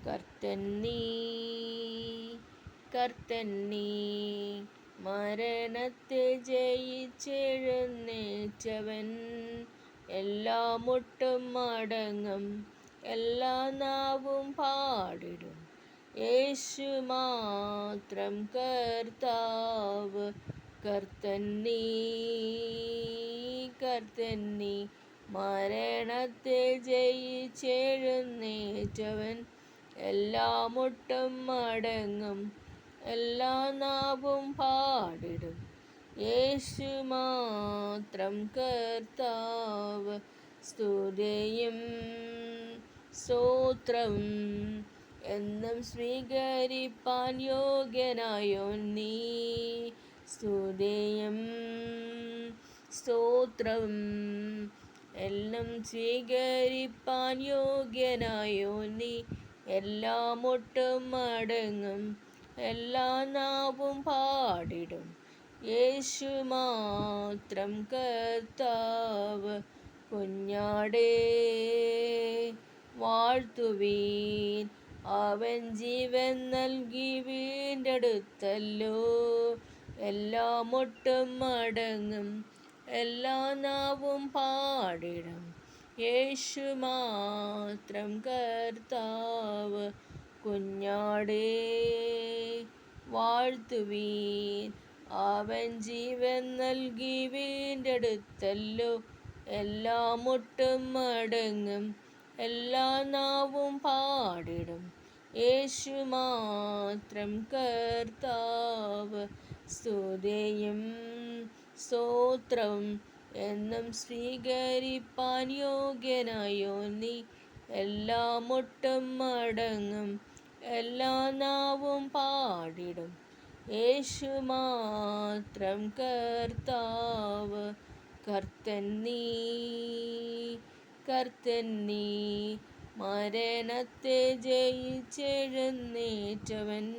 കർത്തൻ നീ, കർത്തൻ നീ, മരണത്തെ ജയിച്ചെഴുന്നേറ്റവൻ. എല്ലാ മുട്ടും മടങ്ങും, എല്ലാ നാവും പാടിടും, യേശു മാത്രം കർത്താവ്. കർത്തൻ നീ, കർത്തൻ നീ, മരണത്തെ ജയിച്ചെഴുന്നേറ്റവൻ. എല്ലാ മുട്ടും മടങ്ങും, എല്ലാ നാവും പാടിടും, യേശു മാത്രം കർത്താവ്. സ്തുതിയും സ്തോത്രവും എന്നും സ്വീകരിപ്പാൻ യോഗ്യനായോൻ നീ. സ്തുതിയും സ്തോത്രവും എന്നും സ്വീകരിപ്പാൻ യോഗ്യനായോൻ നീ. എല്ലാ മുട്ടും മടങ്ങും, എല്ലാ നാവും പാടിടും, യേശു മാത്രം കർത്താവ്. കുഞ്ഞാടേ വാഴ്ത്തുവീൻ, അവൻ ജീവൻ നൽകി വീണ്ടെടുത്തല്ലോ. എല്ലാ മുട്ടും മടങ്ങും, എല്ലാ നാവും പാടിടും, യേശു മാത്രം കർത്താവ്. കുഞ്ഞാടേ വാഴ്ത്തുവീൻ, അവൻ ജീവൻ നൽകി വീണ്ടെടുത്തല്ലോ. എല്ലാ മുട്ടും മടങ്ങും, എല്ലാ നാവും പാടിടും, യേശു മാത്രം കർത്താവ്. സ്തുതിയും സ്തോത്രവും എന്നും സ്വീകരിപ്പാൻ യോഗ്യനായോൻ നീ. എല്ലാ മുട്ടും മടങ്ങും, എല്ലാ നാവും പാടിടും, യേശു മാത്രം കർത്താവ്. കർത്തൻ നീ, കർത്തൻ നീ, മരണത്തെ ജയിച്ചെഴുന്നേറ്റവൻ.